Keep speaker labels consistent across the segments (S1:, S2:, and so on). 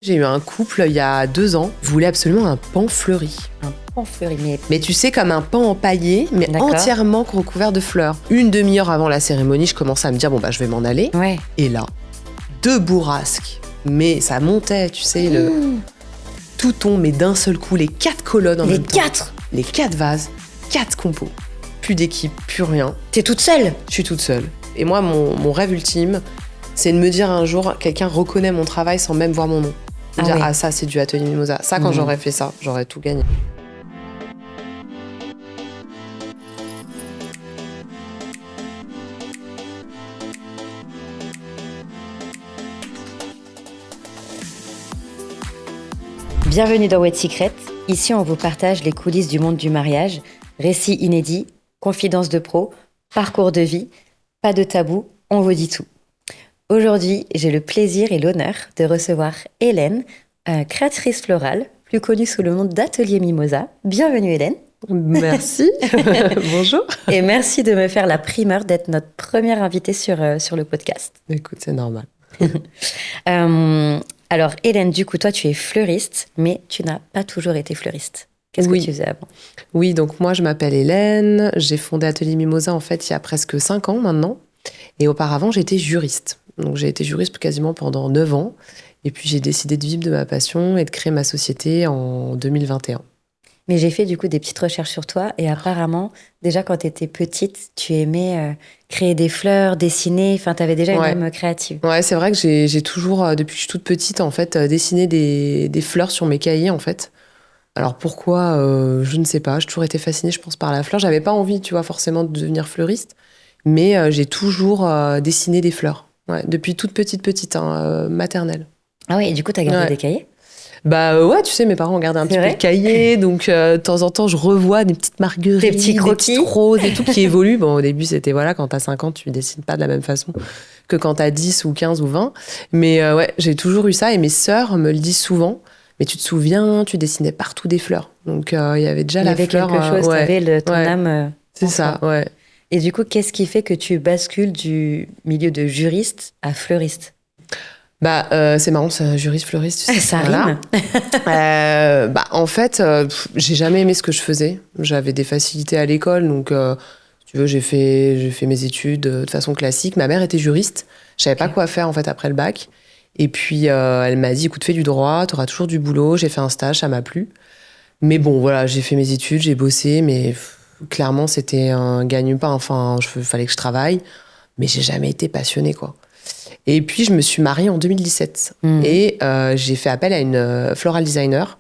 S1: J'ai eu un couple il y a 2 ans, ils voulaient absolument un pan fleuri.
S2: Un pan fleuri,
S1: Mais tu sais, comme un pan empaillé, mais
S2: D'accord.
S1: entièrement recouvert de fleurs. Une demi-heure avant la cérémonie, je commençais à me dire, bon bah je vais m'en aller.
S2: Ouais.
S1: Et là, 2 bourrasques. Mais ça montait, tu sais, tout tombe, mais d'un seul coup, les 4 colonnes en
S2: Les
S1: même temps.
S2: 4.
S1: Les 4 vases, 4 compos. Plus d'équipe, plus rien.
S2: T'es toute seule.
S1: Je suis toute seule. Et moi, mon rêve ultime, c'est de me dire un jour, quelqu'un reconnaît mon travail sans même voir mon nom. De dire,
S2: ouais.
S1: ça, c'est du Atelier Mimosa. Ça, quand j'aurais fait ça, j'aurais tout gagné.
S2: Bienvenue dans Wet Secret. Ici, on vous partage les coulisses du monde du mariage, récits inédits, confidences de pros, parcours de vie, pas de tabou, on vous dit tout. Aujourd'hui, j'ai le plaisir et l'honneur de recevoir Hélène, créatrice florale, plus connue sous le nom d'Atelier Mimosa. Bienvenue Hélène.
S1: Merci. Bonjour.
S2: Et merci de me faire la primeur d'être notre première invitée sur le podcast.
S1: Écoute, c'est normal.
S2: Alors Hélène, du coup, toi, tu es fleuriste, mais tu n'as pas toujours été fleuriste. Qu'est-ce que tu faisais avant ?
S1: Oui, donc moi, je m'appelle Hélène. J'ai fondé Atelier Mimosa, en fait, il y a presque 5 ans maintenant. Et auparavant, j'étais juriste. Donc, j'ai été juriste quasiment pendant 9 ans. Et puis, j'ai décidé de vivre de ma passion et de créer ma société en 2021.
S2: Mais j'ai fait du coup des petites recherches sur toi et apparemment, déjà quand tu étais petite, tu aimais créer des fleurs, dessiner, enfin tu avais déjà une âme créative.
S1: Ouais, c'est vrai que j'ai toujours, depuis que je suis toute petite, en fait, dessiné des fleurs sur mes cahiers, en fait. Alors pourquoi, je ne sais pas, j'ai toujours été fascinée, je pense, par la fleur. J'avais pas envie, tu vois, forcément de devenir fleuriste, mais j'ai toujours dessiné des fleurs. Ouais, depuis toute petite, maternelle.
S2: Ah ouais, et du coup, t'as gardé des cahiers ?
S1: Bah ouais, tu sais, mes parents ont gardé un petit peu de cahier, donc de temps en temps, je revois des petites marguerites,
S2: des petits croquis,
S1: des petites roses et tout qui évoluent. Bon, au début, c'était voilà, quand t'as 5 ans, tu dessines pas de la même façon que quand t'as 10 ou 15 ou 20. Mais ouais, j'ai toujours eu ça et mes sœurs me le disent souvent. Mais tu te souviens, tu dessinais partout des fleurs. Donc il y avait déjà la fleur.
S2: Il y avait quelque chose, t'avais ton âme.
S1: C'est ça, ouais.
S2: Et du coup, qu'est-ce qui fait que tu bascules du milieu de juriste à fleuriste ?
S1: Bah, c'est marrant, c'est juriste fleuriste. Tu sais,
S2: ça rime.
S1: Bah, en fait, j'ai jamais aimé ce que je faisais. J'avais des facilités à l'école, donc si tu veux, j'ai fait mes études de façon classique. Ma mère était juriste. Je savais pas quoi faire en fait après le bac. Et puis elle m'a dit, écoute, fais du droit, t'auras toujours du boulot. J'ai fait un stage, ça m'a plu. Mais bon, voilà, j'ai fait mes études, j'ai bossé, mais clairement, c'était un gagne-pain. Enfin, fallait que je travaille, mais j'ai jamais été passionnée, quoi. Et puis, je me suis mariée en 2017. Et j'ai fait appel à une floral designer.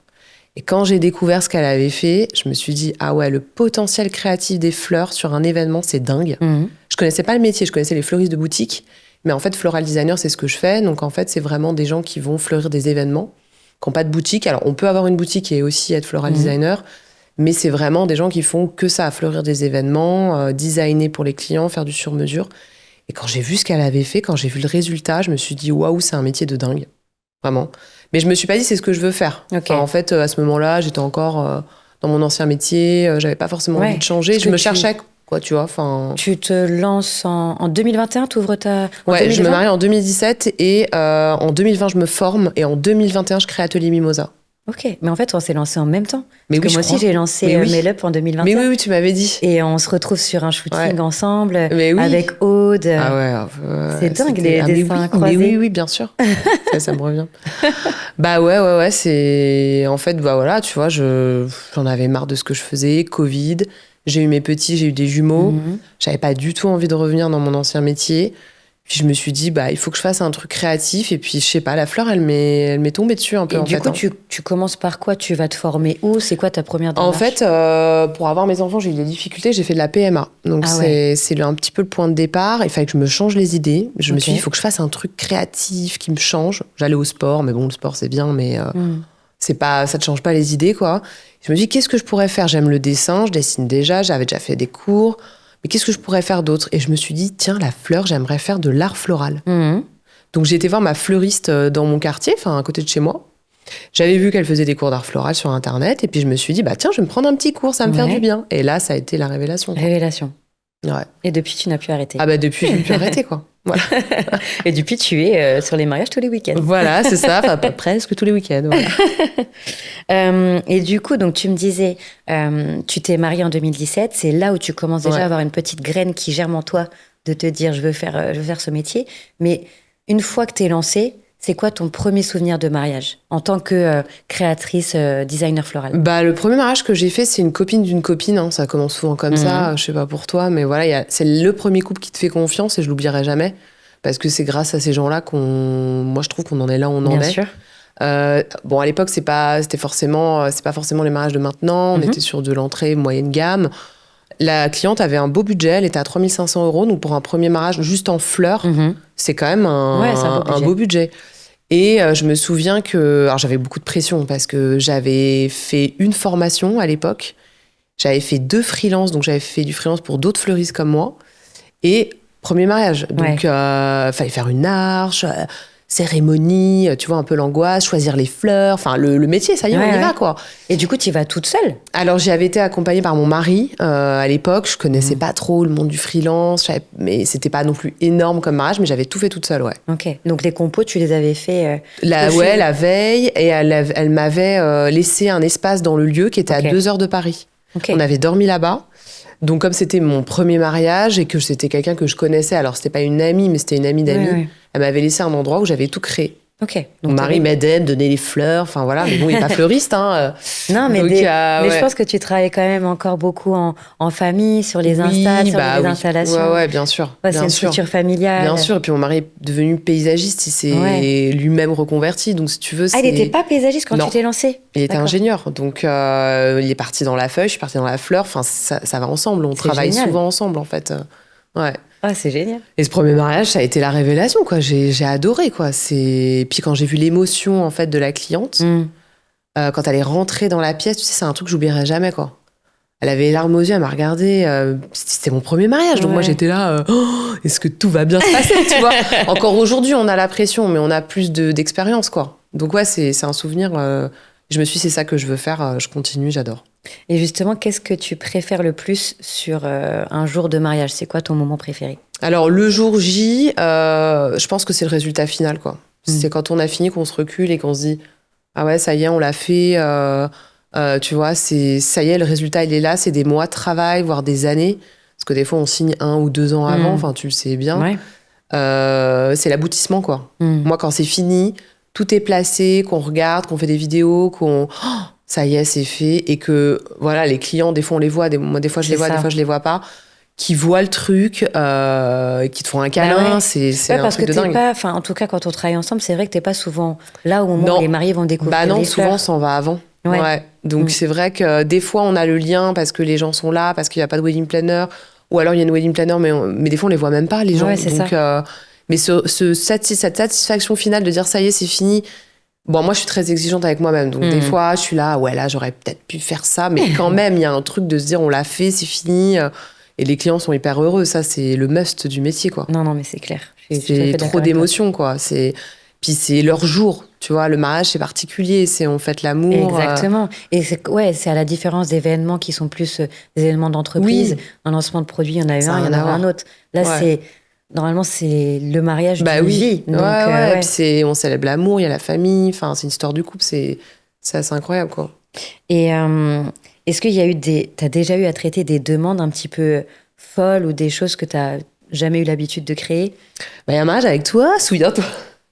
S1: Et quand j'ai découvert ce qu'elle avait fait, je me suis dit, ah ouais, le potentiel créatif des fleurs sur un événement, c'est dingue. Je connaissais pas le métier, je connaissais les fleuristes de boutique. Mais en fait, floral designer, c'est ce que je fais. Donc, en fait, c'est vraiment des gens qui vont fleurir des événements, qui n'ont pas de boutique. Alors, on peut avoir une boutique et aussi être floral designer. Mais c'est vraiment des gens qui font que ça, fleurir des événements, designer pour les clients, faire du sur-mesure. Et quand j'ai vu ce qu'elle avait fait, quand j'ai vu le résultat, je me suis dit, waouh, c'est un métier de dingue. Vraiment. Mais je me suis pas dit, c'est ce que je veux faire.
S2: Okay.
S1: Enfin, en fait, à ce moment-là, j'étais encore dans mon ancien métier. J'avais pas forcément envie de changer. Je me cherchais, quoi, tu vois. Enfin.
S2: Tu te lances en 2021, t'ouvres ta.
S1: Ouais, 2020? Je me marie en 2017 et en 2020, je me forme. Et en 2021, je crée Atelier Mimosa.
S2: Ok, mais en fait, on s'est lancé en même temps.
S1: Mais
S2: parce que moi aussi, j'ai lancé Mail Up en 2021.
S1: Mais oui, tu m'avais dit.
S2: Et on se retrouve sur un shooting ensemble avec Aude.
S1: Ah ouais.
S2: C'est dingue, les dessins croisés.
S1: Mais oui, bien sûr. ça me revient. Bah ouais, c'est... En fait, bah voilà, tu vois, j'en avais marre de ce que je faisais, Covid, j'ai eu mes petits, j'ai eu des jumeaux. J'avais pas du tout envie de revenir dans mon ancien métier. Puis je me suis dit, bah, il faut que je fasse un truc créatif. Et puis, je sais pas, la fleur, elle m'est tombée dessus un peu.
S2: Et du coup, tu commences par quoi ? Tu vas te former où ? C'est quoi ta première démarche ?
S1: En fait, pour avoir mes enfants, j'ai eu des difficultés. J'ai fait de la PMA. Donc, c'est un petit peu le point de départ. Il fallait que je me change les idées. Je me suis dit, il faut que je fasse un truc créatif qui me change. J'allais au sport, mais bon, le sport, c'est bien, mais ça te change pas les idées, quoi. Je me dis, qu'est-ce que je pourrais faire ? J'aime le dessin, je dessine déjà, j'avais déjà fait des cours. Mais qu'est-ce que je pourrais faire d'autre ? Et je me suis dit, tiens, la fleur, j'aimerais faire de l'art floral. Donc, j'ai été voir ma fleuriste dans mon quartier, enfin, à côté de chez moi. J'avais vu qu'elle faisait des cours d'art floral sur Internet. Et puis, je me suis dit, bah tiens, je vais me prendre un petit cours, ça va me faire du bien. Et là, ça a été la révélation.
S2: Révélation.
S1: Ouais.
S2: Et depuis, tu n'as plus arrêté.
S1: Ah bah depuis, j'ai pu arrêter, quoi. Voilà.
S2: Et depuis, tu es sur les mariages tous les week-ends.
S1: Voilà, c'est ça, enfin presque tous les week-ends. Voilà.
S2: Et du coup, donc tu me disais, tu t'es mariée en 2017, c'est là où tu commences déjà à avoir une petite graine qui germe en toi de te dire je veux faire ce métier. Mais une fois que tu es lancée, c'est quoi ton premier souvenir de mariage en tant que créatrice, designer floral?
S1: Bah, le premier mariage que j'ai fait, c'est une copine d'une copine. Hein. Ça commence souvent comme ça. Je sais pas pour toi, mais voilà, c'est le premier couple qui te fait confiance et je l'oublierai jamais. Parce que c'est grâce à ces gens-là moi, je trouve qu'on en est là où on en est.
S2: Bien sûr.
S1: Bon, à l'époque, c'est pas forcément les mariages de maintenant. On était sur de l'entrée moyenne gamme. La cliente avait un beau budget. Elle était à 3 500 €. Donc, pour un premier mariage juste en fleurs, c'est quand même un beau budget. Et je me souviens que... Alors, j'avais beaucoup de pression parce que j'avais fait une formation à l'époque. J'avais fait 2 freelances. Donc, j'avais fait du freelance pour d'autres fleuristes comme moi. Et premier mariage. Donc, fallait faire une arche, cérémonie, tu vois, un peu l'angoisse, choisir les fleurs. Enfin, le métier, ça y est, on y va, quoi.
S2: Et du coup, tu y vas toute seule?
S1: Alors, j'y avais été accompagnée par mon mari à l'époque. Je connaissais pas trop le monde du freelance, mais c'était pas non plus énorme comme mariage, mais j'avais tout fait toute seule, ouais.
S2: Ok. Donc, les compos, tu les avais fait
S1: la veille, et elle m'avait laissé un espace dans le lieu qui était à 2 heures de Paris. Okay. On avait dormi là-bas. Donc, comme c'était mon premier mariage et que c'était quelqu'un que je connaissais, alors c'était pas une amie, mais c'était une amie d'amis, elle m'avait laissé un endroit où j'avais tout créé.
S2: Ok.
S1: Donc, mon mari m'aidait, me donnait les fleurs, enfin voilà, mais bon, il n'est pas fleuriste. Hein.
S2: Non, mais, mais je pense que tu travailles quand même encore beaucoup en famille, sur les installations, sur les installations.
S1: Ouais, bien sûr.
S2: Ouais, c'est une structure familiale.
S1: Bien sûr, et puis mon mari est devenu paysagiste, il s'est lui-même reconverti, donc si tu veux...
S2: il n'était pas paysagiste quand tu t'es lancé?
S1: Il était ingénieur, donc il est parti dans la feuille, je suis partie dans la fleur, enfin ça va ensemble, on travaille souvent ensemble en fait. Ouais.
S2: Ah, c'est génial.
S1: Et ce premier mariage, ça a été la révélation, quoi. J'ai adoré, quoi. Puis quand j'ai vu l'émotion, en fait, de la cliente, quand elle est rentrée dans la pièce, tu sais, c'est un truc que j'oublierai jamais, quoi. Elle avait les larmes aux yeux, elle m'a regardée. C'était mon premier mariage, donc moi, j'étais là, est-ce que tout va bien se passer, tu vois? Encore aujourd'hui, on a la pression, mais on a plus d'expérience, quoi. Donc ouais, c'est un souvenir. Je me suis dit, c'est ça que je veux faire, je continue, j'adore.
S2: Et justement, qu'est-ce que tu préfères le plus sur un jour de mariage? C'est quoi ton moment préféré? Alors,
S1: le jour J, je pense que c'est le résultat final, quoi. C'est quand on a fini qu'on se recule et qu'on se dit « Ah ouais, ça y est, on l'a fait. » Tu vois, ça y est, le résultat, il est là. C'est des mois de travail, voire des années. Parce que des fois, on signe 1 ou 2 ans avant. Enfin, tu le sais bien. Ouais. C'est l'aboutissement, quoi. Moi, quand c'est fini, tout est placé, qu'on regarde, qu'on fait des vidéos, ça y est, c'est fait. Et que, voilà, les clients, des fois, on les voit. Moi, des fois, je les vois, des fois, je les vois pas. Qui voient le truc, qui te font un câlin, c'est un truc de dingue.
S2: En tout cas, quand on travaille ensemble, c'est vrai que t'es pas souvent là au moment où les mariés vont découvrir les fleurs.
S1: Souvent, ça en va avant. Ouais. Donc, c'est vrai que des fois, on a le lien parce que les gens sont là, parce qu'il n'y a pas de wedding planner. Ou alors, il y a une wedding planner, mais des fois, on les voit même pas, les gens.
S2: Ouais, c'est
S1: donc,
S2: ça.
S1: Mais cette satisfaction finale de dire ça y est, c'est fini. Bon, moi, je suis très exigeante avec moi-même. Donc, des fois, je suis là, là, j'aurais peut-être pu faire ça. Mais quand même, il y a un truc de se dire, on l'a fait, c'est fini. Et les clients sont hyper heureux. Ça, c'est le must du métier, quoi.
S2: Non, mais c'est clair.
S1: C'est trop d'émotions, quoi. Puis c'est leur jour, tu vois. Le mariage, c'est particulier. On fête l'amour.
S2: Exactement. Et c'est à la différence d'événements qui sont plus des événements d'entreprise. Oui. Un lancement de produit, il y en a un, il y en a un autre. Là, normalement, c'est le mariage d'une vie. Donc,
S1: Puis on célèbre l'amour, il y a la famille. Enfin, c'est une histoire du couple. C'est assez incroyable, quoi.
S2: Et est-ce qu'il y a t'as déjà eu à traiter des demandes un petit peu folles ou des choses que t'as jamais eu l'habitude de créer?
S1: Il y a un mariage avec toi, souviens-toi.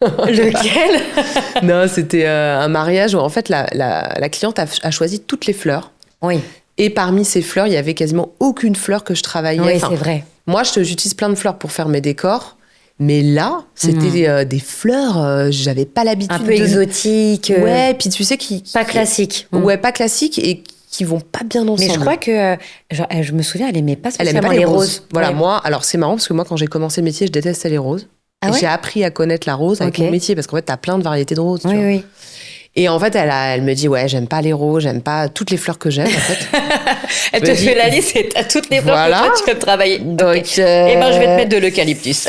S2: Lequel?
S1: Non, c'était un mariage où en fait la cliente a choisi toutes les fleurs.
S2: Oui.
S1: Et parmi ces fleurs, il y avait quasiment aucune fleur que je travaillais.
S2: Oui, c'est vrai.
S1: Moi, j'utilise plein de fleurs pour faire mes décors. Mais là, c'était des fleurs, j'avais pas l'habitude.
S2: Un peu exotiques.
S1: Ouais, puis tu sais
S2: pas classiques.
S1: Ouais, pas classiques et qui vont pas bien ensemble.
S2: Mais je crois que, je me souviens, elle aimait pas spécialement les roses.
S1: Voilà, moi, alors c'est marrant parce que moi, quand j'ai commencé le métier, je détestais les roses.
S2: Ah ouais?
S1: J'ai appris à connaître la rose avec mon métier parce qu'en fait, t'as plein de variétés de roses.
S2: Oui.
S1: Et en fait, elle me dit, ouais, j'aime pas les roses, j'aime pas toutes les fleurs que j'aime, en fait.
S2: Elle te fait la liste et t'as toutes les fleurs que toi, tu veux travailler.
S1: Donc,
S2: je vais te mettre de l'eucalyptus.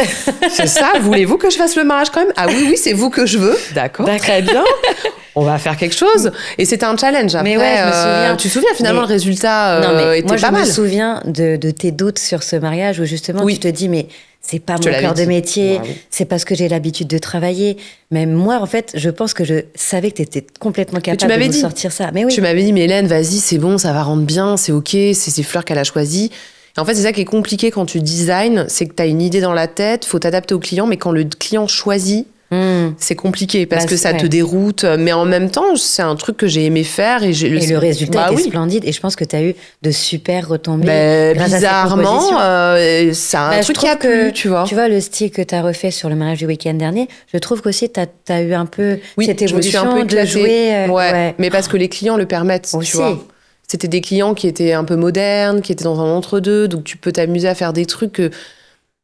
S1: C'est ça. Voulez-vous que je fasse le mariage quand même? Ah oui, c'est vous que je veux. D'accord. Très bien. On va faire quelque chose. Et c'était un challenge. Après,
S2: mais ouais, je me souviens.
S1: Tu te souviens finalement, le résultat était
S2: moi,
S1: pas mal.
S2: Je me souviens de tes doutes sur ce mariage où justement tu te dis, mais c'est pas mon cœur de métier, c'est parce que j'ai l'habitude de travailler. Mais moi, en fait, je pense que je savais que tu étais complètement capable de nous sortir ça. Mais oui.
S1: Tu m'avais dit, mais Hélène, vas-y, c'est bon, ça va rendre bien, c'est OK, c'est ces fleurs qu'elle a choisies. Et en fait, c'est ça qui est compliqué quand tu designs, c'est que tu as une idée dans la tête, faut t'adapter au client, mais quand le client choisit, c'est compliqué parce que ça te déroute. Mais en même temps, c'est un truc que j'ai aimé faire. Et
S2: le résultat était splendide. Et je pense que tu as eu de super retombées.
S1: Bizarrement, c'est un truc qui a plu, tu vois.
S2: Tu vois, le style que tu as refait sur le mariage du week-end dernier, je trouve qu'aussi tu as eu un peu cette évolution
S1: un peu
S2: de jouer.
S1: Mais parce que les clients le permettent,
S2: aussi.
S1: Tu vois. C'était des clients qui étaient un peu modernes, qui étaient dans un entre-deux. Donc tu peux t'amuser à faire des trucs que...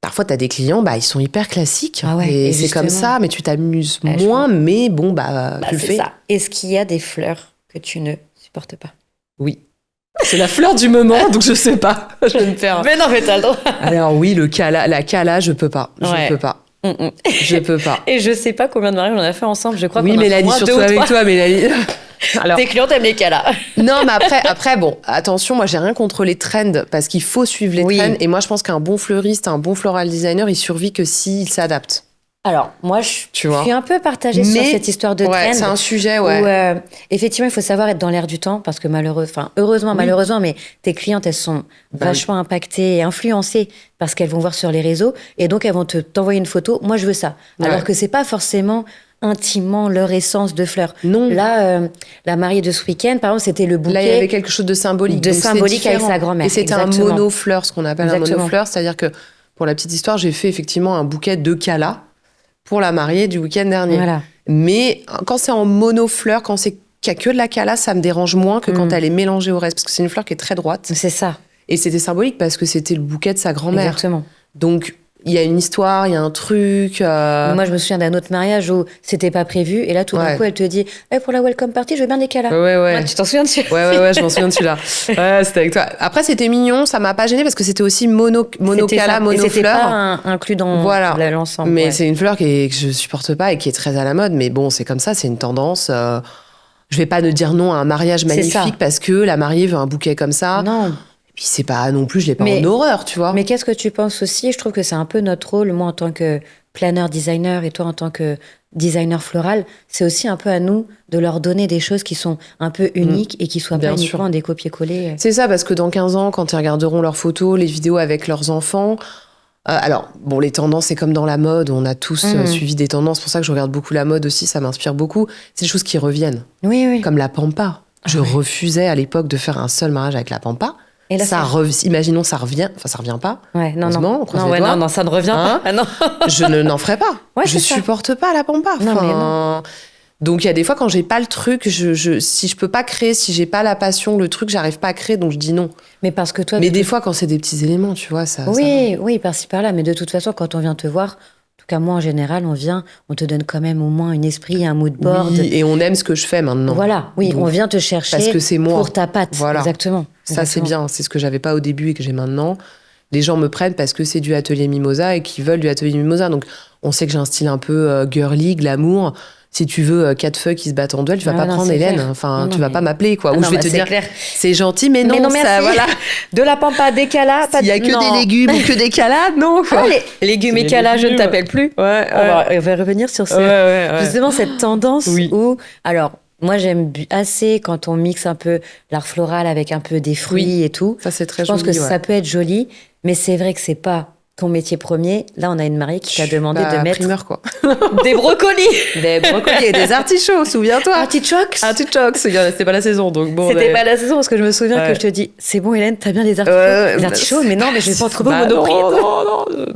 S1: Parfois, tu as des clients, ils sont hyper classiques. Et c'est comme ça, mais tu t'amuses moins, mais bon, tu le fais. Ça.
S2: Est-ce qu'il y a des fleurs que tu ne supportes pas?
S1: Oui. C'est la fleur du moment, donc je sais pas. Je vais me faire...
S2: Mais non, mais t'as le droit.
S1: Alors oui, la cala, je peux pas. Je peux pas. Je peux pas.
S2: Et je sais pas combien de mariages on a fait ensemble. Je crois qu'on a
S1: Mélanie,
S2: fait
S1: surtout avec toi, Mélanie.
S2: Alors, tes clientes aiment les calas.
S1: Non, mais après, bon, attention, moi, j'ai rien contre les trends parce qu'il faut suivre les trends. Et moi, je pense qu'un bon fleuriste, un bon floral designer, il survit que s'il s'adapte.
S2: Alors, moi, je suis un peu partagée sur cette histoire de trend.
S1: C'est un sujet,
S2: où, effectivement, il faut savoir être dans l'air du temps parce que heureusement, mais tes clientes, elles sont vachement impactées et influencées par ce qu'elles vont voir sur les réseaux. Et donc, elles vont t'envoyer une photo. Moi, je veux ça. Alors que c'est pas forcément intimement leur essence de fleurs.
S1: Non.
S2: Là, la mariée de ce week-end, par exemple, c'était le bouquet.
S1: Là, il y avait quelque chose de symbolique.
S2: Avec sa grand-mère.
S1: Et c'était un monofleur, ce qu'on appelle un monofleur. C'est-à-dire que, pour la petite histoire, j'ai fait effectivement un bouquet de calas pour la mariée du week-end dernier.
S2: Voilà.
S1: Mais quand c'est en monofleur, quand c'est qu'il n'y a que de la cala, ça me dérange moins que quand elle est mélangée au reste. Parce que c'est une fleur qui est très droite.
S2: C'est ça.
S1: Et c'était symbolique parce que c'était le bouquet de sa grand-mère.
S2: Exactement.
S1: Donc, il y a une histoire, il y a un truc.
S2: Moi, je me souviens d'un autre mariage où c'était pas prévu. Et là, tout d'un coup, elle te dit pour la welcome party, je veux bien des calas.
S1: Ouais.
S2: Tu t'en souviens de celui-là?
S1: Ouais, je m'en souviens de celui-là. Ouais, c'était avec toi. Après, c'était mignon, ça m'a pas gêné parce que c'était aussi monocala, monofleur.
S2: C'était pas inclus dans l'ensemble.
S1: Mais c'est une fleur que je supporte pas et qui est très à la mode. Mais bon, c'est comme ça, c'est une tendance. Je vais pas ne dire non à un mariage magnifique parce que la mariée veut un bouquet comme ça.
S2: Non.
S1: Puis c'est pas non plus, je l'ai pas en horreur, tu vois.
S2: Mais qu'est-ce que tu penses aussi? Je trouve que c'est un peu notre rôle, moi en tant que planeur designer et toi en tant que designer floral, c'est aussi un peu à nous de leur donner des choses qui sont un peu uniques et qui soient pas uniquement des copier-coller.
S1: C'est ça, parce que dans 15 ans, quand ils regarderont leurs photos, les vidéos avec leurs enfants, alors, bon, les tendances, c'est comme dans la mode, on a tous suivi des tendances, c'est pour ça que je regarde beaucoup la mode aussi, ça m'inspire beaucoup. C'est des choses qui reviennent.
S2: Oui.
S1: Comme la pampa. Je refusais à l'époque de faire un seul mariage avec la pampa. Et là, imaginons, ça revient. Enfin, ça revient pas.
S2: Non, ça ne revient
S1: pas.
S2: Ah, non.
S1: Je n'en ferai pas. Je supporte pas la pampa.
S2: Non.
S1: Donc, il y a des fois, quand j'ai pas le truc, si je peux pas créer, si j'ai pas la passion, le truc, j'arrive pas à créer, donc je dis non.
S2: Mais parce que toi.
S1: Mais des fois, quand c'est des petits éléments, tu vois, ça.
S2: Oui, par-ci par-là. Mais de toute façon, quand on vient te voir. En tout cas, moi, en général, on te donne quand même au moins un esprit, un mood board.
S1: Oui, et on aime ce que je fais maintenant.
S2: Voilà, oui, donc, on vient te chercher
S1: parce que c'est moi.
S2: Pour ta patte.
S1: Voilà.
S2: Exactement.
S1: Ça, c'est bien. C'est ce que j'avais pas au début et que j'ai maintenant. Les gens me prennent parce que c'est du atelier Mimosa et qu'ils veulent du atelier Mimosa. Donc, on sait que j'ai un style un peu girly, glamour. Si tu veux 4 feux qui se battent en duel, tu vas pas prendre Hélène. Clair. Enfin, tu vas pas m'appeler, quoi. Ou je vais te dire, c'est gentil, mais non, ça, voilà.
S2: De la pampa, des calas.
S1: Il y a que des légumes ou que des calas, non.
S2: Quoi. Les légumes et calas, je ne t'appelle plus. On va revenir sur justement cette tendance où, alors, moi, j'aime assez quand on mixe un peu l'art floral avec un peu des fruits et tout.
S1: Ça, c'est très joli.
S2: Je pense que ça peut être joli, mais c'est vrai que c'est pas ton métier premier. Là, on a une mariée qui t'a demandé de mettre
S1: primeur, quoi.
S2: Des brocolis.
S1: Des brocolis et des artichauts, souviens-toi.
S2: Artichokes.
S1: C'était pas la saison, donc bon.
S2: C'était pas la saison, parce que je me souviens que je te dis, c'est bon, Hélène, t'as bien des artichauts. Les artichauts, mais non, mais je vais pas en trouver au Monoprix.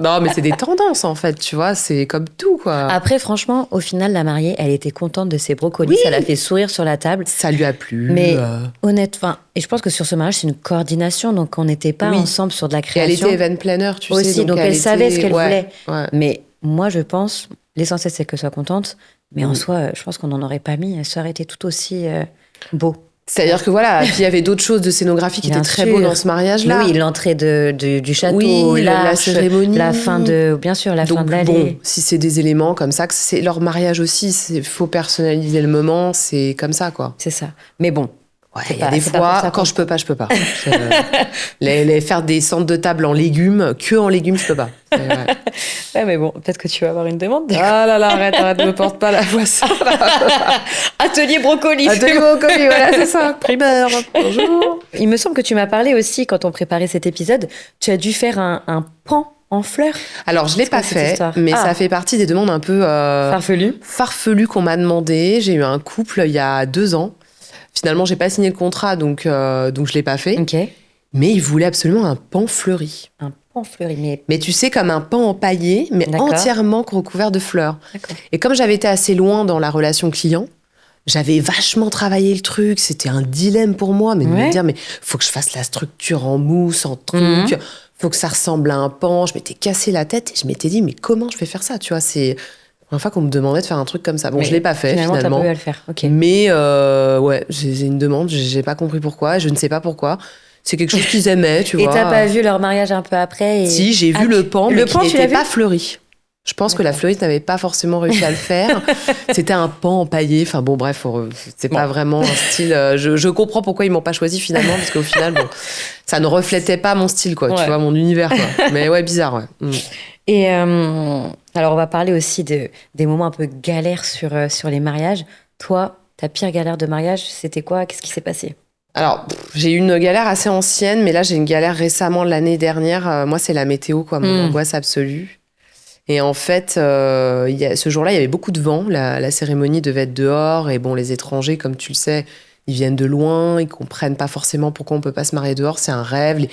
S1: Non, mais c'est des tendances, en fait, tu vois, c'est comme tout, quoi.
S2: Après, franchement, au final, la mariée, elle était contente de ses brocolis, ça l'a fait sourire sur la table.
S1: Ça lui a plu.
S2: Mais honnêtement, et je pense que sur ce mariage, c'est une coordination, donc on n'était pas ensemble sur de la création.
S1: Et elle était event planner, tu
S2: sais. Aussi, donc elle savait ce qu'elle voulait.
S1: Ouais.
S2: Mais moi, je pense, l'essentiel, c'est qu'elle soit contente. Mais en soi, je pense qu'on n'en aurait pas mis. Ça aurait été tout aussi beau.
S1: C'est-à-dire que voilà, puis il y avait d'autres choses de scénographie qui
S2: Bien
S1: étaient très
S2: sûr.
S1: beaux dans ce mariage-là.
S2: Oui, l'entrée du château,
S1: Oui, la
S2: l'arche,
S1: cérémonie.
S2: bien sûr, la fin
S1: Donc
S2: de l'allée.
S1: bon, si c'est des éléments comme ça, que c'est leur mariage aussi, il faut personnaliser le moment, c'est comme ça, quoi.
S2: C'est ça. Mais bon.
S1: Ouais,
S2: C'est
S1: il y a
S2: pas-
S1: des
S2: c'est pas pour
S1: fois,
S2: ça
S1: quand
S2: qu'on-
S1: je peux pas, je peux pas. Faire des centres de table en légumes, que en légumes, je peux pas. Ouais.
S2: Ouais, mais bon, peut-être que tu vas avoir une demande.
S1: Ah là là, arrête, me porte pas la voix ça.
S2: Atelier brocoli.
S1: Atelier brocoli, voilà, c'est ça. Primeur, bonjour.
S2: Il me semble que tu m'as parlé aussi, quand on préparait cet épisode, tu as dû faire un pan en fleurs.
S1: Alors, je l'ai
S2: C'est
S1: pas
S2: quoi cette
S1: fait,
S2: histoire
S1: mais
S2: Ah.
S1: ça fait partie des demandes un peu
S2: Farfelu.
S1: farfelues qu'on m'a demandé. J'ai eu un couple il y a 2 ans. Finalement, j'ai pas signé le contrat, donc je l'ai pas fait.
S2: Ok.
S1: Mais ils voulaient absolument un pan fleuri.
S2: Un pan fleuri, mais
S1: Mais tu sais, comme un pan empaillé, mais
S2: D'accord.
S1: entièrement recouvert de fleurs.
S2: d'accord.
S1: Et comme j'avais été assez loin dans la relation client, j'avais vachement travaillé le truc. C'était un dilemme pour moi, mais de
S2: Ouais.
S1: me dire, mais faut que je fasse la structure en mousse, en truc.
S2: Mhm.
S1: Faut que ça ressemble à un pan. Je m'étais cassé la tête et je m'étais dit, mais comment je vais faire ça? Tu vois, c'est la première fois qu'on me demandait de faire un truc comme ça. Bon,
S2: Mais
S1: je l'ai pas fait
S2: Finalement, t'as
S1: finalement.
S2: pas eu à le faire. Ok.
S1: Mais ouais, j'ai une demande. J'ai pas compris pourquoi. Je ne sais pas pourquoi. C'est quelque chose qu'ils aimaient, tu
S2: Et
S1: vois.
S2: t'as pas vu leur mariage un peu après
S1: Si, j'ai
S2: Ah,
S1: vu le pan,
S2: le
S1: mais
S2: pan,
S1: qui
S2: tu l'as
S1: n'était
S2: vu
S1: pas fleuri. Je pense que la
S2: D'accord.
S1: fleuriste n'avait pas forcément réussi à le faire. C'était un pan empaillé. Enfin bon, bref, c'est pas vraiment un style. Je comprends pourquoi ils m'ont pas choisi finalement, parce qu'au final, bon, ça ne reflétait pas mon style, quoi.
S2: Ouais.
S1: Tu vois, mon univers, quoi. Mais ouais, bizarre, ouais. Mm.
S2: Et alors, on va parler aussi des moments un peu galères sur les mariages. Toi, ta pire galère de mariage, c'était quoi? Qu'est-ce qui s'est passé?
S1: Alors, j'ai eu une galère assez ancienne, mais là, j'ai une galère récemment l'année dernière. Moi, c'est la météo, quoi, mon angoisse absolue. Et en fait, ce jour-là, il y avait beaucoup de vent. La cérémonie devait être dehors. Et bon, les étrangers, comme tu le sais, ils viennent de loin. Ils comprennent pas forcément pourquoi on peut pas se marier dehors. C'est un rêve.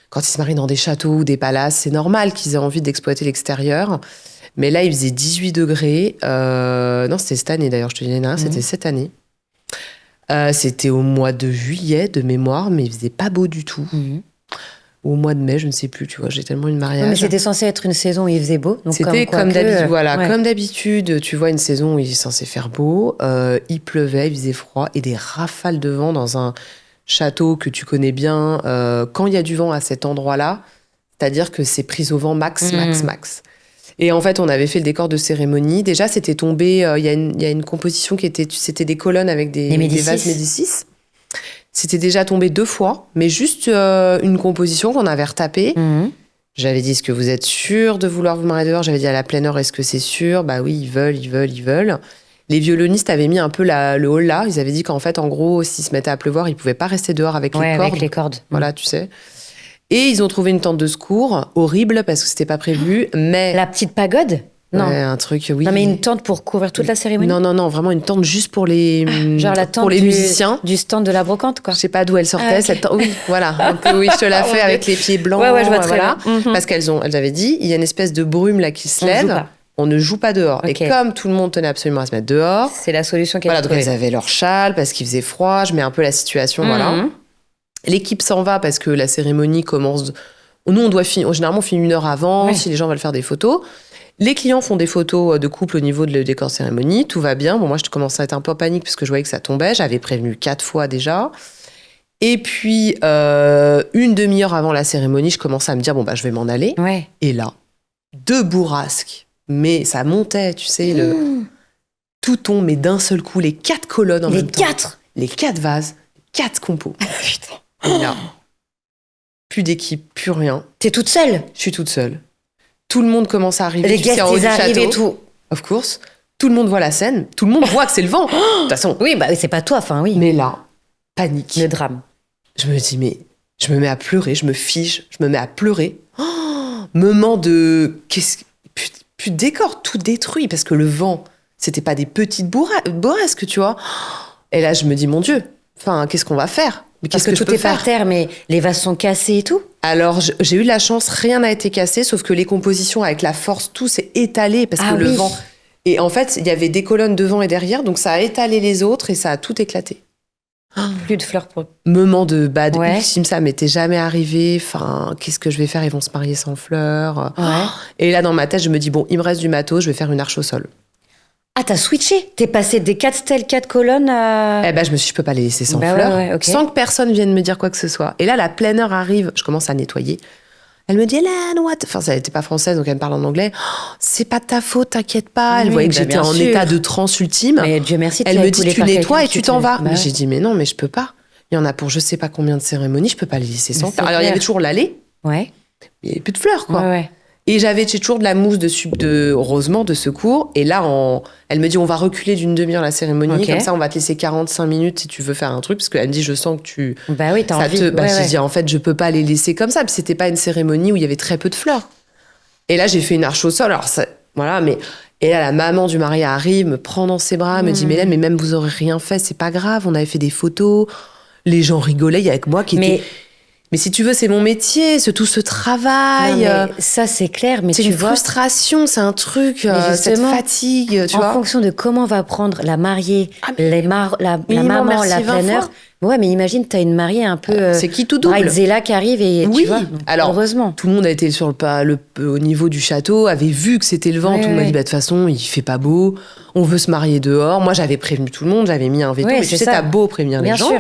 S1: Quand ils se marient dans des châteaux ou des palaces, c'est normal qu'ils aient envie d'exploiter l'extérieur. Mais là, il faisait 18 degrés. Non, c'était cette année d'ailleurs, je te dis l'année dernière, c'était cette année. C'était au mois de juillet de mémoire, mais il faisait pas beau du tout. Ou au mois de mai, je ne sais plus, tu vois, j'ai tellement eu de mariage.
S2: Non, mais c'était censé être une saison où il faisait beau. Donc
S1: C'était
S2: quoi
S1: comme
S2: que,
S1: d'habitude, voilà,
S2: ouais.
S1: comme d'habitude, tu vois une saison où il est censé faire beau, il pleuvait, il faisait froid, et des rafales de vent dans un château que tu connais bien. Quand il y a du vent à cet endroit-là, c'est-à-dire que c'est prise au vent max. Et en fait, on avait fait le décor de cérémonie. Déjà, c'était tombé, il y a une composition qui était, c'était des colonnes avec des vases Médicis. C'était déjà tombé 2 fois, mais juste une composition qu'on avait retapée. J'avais dit, est-ce que vous êtes sûr de vouloir vous marier dehors? J'avais dit à la pleine heure, est-ce que c'est sûr? Bah oui, ils veulent. Les violonistes avaient mis un peu le hall là. Ils avaient dit qu'en fait, en gros, s'il se mettait à pleuvoir, ils pouvaient pas rester dehors avec les cordes.
S2: Avec les cordes.
S1: Voilà, tu sais. Et ils ont trouvé une tente de secours, horrible, parce que c'était pas prévu, mais...
S2: La petite pagode? Non.
S1: Ouais, un truc, oui.
S2: Non, mais une tente pour couvrir toute la cérémonie?
S1: Non, vraiment une tente juste pour les,
S2: Genre la tente
S1: pour les musiciens.
S2: Du stand de la brocante, quoi.
S1: Je sais pas d'où elle sortait,
S2: Ah, ok.
S1: cette tente. Oui, voilà. Un peu, oui, je te la fais avec les pieds blancs.
S2: Ouais, je vois très
S1: voilà.
S2: bien.
S1: Parce qu'elles avaient dit, il y a une espèce de brume là qui se
S2: On ne joue
S1: lève.
S2: pas.
S1: On ne joue pas dehors.
S2: Ok.
S1: Et comme tout le monde tenait absolument à se mettre dehors,
S2: C'est la solution qui est
S1: voilà, donc
S2: trouvée.
S1: elles avaient leur châle parce qu'il faisait froid. Je mets un peu la situation, voilà. L'équipe s'en va parce que la cérémonie commence. Nous, on doit finir. Généralement, on finit 1 heure avant,
S2: Ouais.
S1: si les gens veulent faire des photos. Les clients font des photos de couple au niveau de le décor cérémonie. Tout va bien. Bon, moi, je commençais à être un peu en panique parce que je voyais que ça tombait. J'avais prévenu 4 fois déjà. Et puis, une demi-heure avant la cérémonie, je commençais à me dire, bon, bah, je vais m'en aller.
S2: Ouais.
S1: Et là, 2 bourrasques. Mais ça montait, tu sais, tout tombe, mais d'un seul coup, les 4 colonnes en
S2: Les
S1: même temps.
S2: 4?
S1: Les 4 vases, 4 compos.
S2: Putain.
S1: Et là, plus d'équipe, plus rien.
S2: T'es toute seule?
S1: Je suis toute seule. Tout le monde commence à arriver.
S2: Les
S1: tu sais,
S2: guests,
S1: en haut
S2: ils
S1: du
S2: arrivent
S1: château.
S2: et tout.
S1: Of course. Tout le monde voit la scène. Tout le monde voit que c'est le vent. De toute façon.
S2: Oui, bah c'est pas toi, enfin oui.
S1: Mais là, panique.
S2: Le drame.
S1: Je me dis, mais je me mets à pleurer. Je me fige. Je me mets à pleurer. Moment de... Plus de décor. Tout détruit. Parce que le vent, c'était pas des petites bourrasques, tu vois. Et là, je me dis, mon Dieu. Enfin, qu'est-ce qu'on va faire? Mais
S2: Parce
S1: qu'est-ce
S2: que
S1: je
S2: tout
S1: peux
S2: est par
S1: faire?
S2: terre, mais les vases sont cassés et tout.
S1: Alors, j'ai eu de la chance, rien n'a été cassé, sauf que les compositions avec la force, tout s'est étalé parce que le vent... Et en fait, il y avait des colonnes devant et derrière, donc ça a étalé les autres et ça a tout éclaté.
S2: Plus de fleurs pour...
S1: Moment de bad
S2: Ouais.
S1: ultime, ça m'était jamais arrivé. Enfin, qu'est-ce que je vais faire? Ils vont se marier sans fleurs.
S2: Ouais.
S1: Et là, dans ma tête, je me dis, bon, il me reste du matos, je vais faire une arche au sol.
S2: Ah, t'as switché. T'es passé des 4 stèles, 4 colonnes à...
S1: Eh ben, je peux pas les laisser sans
S2: Bah
S1: fleurs,
S2: ouais, ok.
S1: sans que personne vienne me dire quoi que ce soit. Et là, la pleine heure arrive, je commence à nettoyer. Elle me dit, Hélène, what? Enfin, elle n'était pas française, donc elle me parle en anglais. Oh, c'est pas de ta faute, t'inquiète pas. Elle
S2: Oui,
S1: voyait que
S2: bah,
S1: j'étais
S2: bien
S1: en
S2: sûr.
S1: état de transe ultime.
S2: Mais Dieu merci, tu
S1: Elle
S2: l'as
S1: me dit,
S2: épaulé
S1: tu
S2: par
S1: nettoies et
S2: quelqu'un
S1: tu
S2: qui
S1: t'en
S2: te-
S1: vas.
S2: Bah
S1: Mais
S2: ouais.
S1: j'ai dit, mais non, mais je peux pas. Il y en a pour je sais pas combien de cérémonies, je peux pas les laisser sans
S2: Mais
S1: fleurs.
S2: c'est
S1: Alors, il y avait
S2: clair.
S1: toujours l'allée,
S2: Ouais,
S1: mais il y avait plus de fleurs, quoi.
S2: ouais.
S1: Et j'ai toujours de la mousse heureusement, de secours. Et là, elle me dit, on va reculer d'une demi-heure la cérémonie.
S2: Ok.
S1: Comme ça, on va te laisser 45 minutes si tu veux faire un truc. Parce qu'elle me dit, je sens que tu...
S2: Bah oui, t'as
S1: ça
S2: envie.
S1: te... Bah,
S2: Ouais,
S1: j'ai
S2: ouais.
S1: dit, en fait, je peux pas les laisser comme ça. Puis c'était pas une cérémonie où il y avait très peu de fleurs. Et là, j'ai fait une arche au sol. Alors, voilà, mais... Et là, la maman du marié arrive, me prend dans ses bras, me dit, Mélène, mais même vous aurez rien fait, c'est pas grave. On avait fait des photos. Les gens rigolaient. Il y avait que moi qui était... Mais si tu veux, c'est mon métier, tout ce travail.
S2: Non, mais ça, c'est clair, mais
S1: c'est
S2: tu
S1: une
S2: vois,
S1: frustration, c'est un truc,
S2: Mais
S1: cette
S2: justement,
S1: fatigue, tu
S2: en
S1: vois.
S2: fonction de comment va prendre la mariée, la
S1: minimum,
S2: maman,
S1: merci
S2: la
S1: 20
S2: planeur.
S1: fois.
S2: Ouais, mais imagine, t'as une mariée un peu
S1: C'est qui tout double.
S2: bridezilla qui arrive et
S1: Oui,
S2: tu vois, donc,
S1: alors,
S2: heureusement.
S1: tout le monde a été sur au niveau du château, avait vu que c'était le vent.
S2: Ouais,
S1: Tout le monde m'a
S2: ouais.
S1: dit, bah, de toute façon, il fait pas beau, on veut se marier dehors. Moi, j'avais prévenu tout le monde, j'avais mis un veto.
S2: Ouais,
S1: Mais tu
S2: c'est
S1: sais,
S2: ça.
S1: t'as beau prévenir
S2: Bien
S1: les gens.
S2: sûr.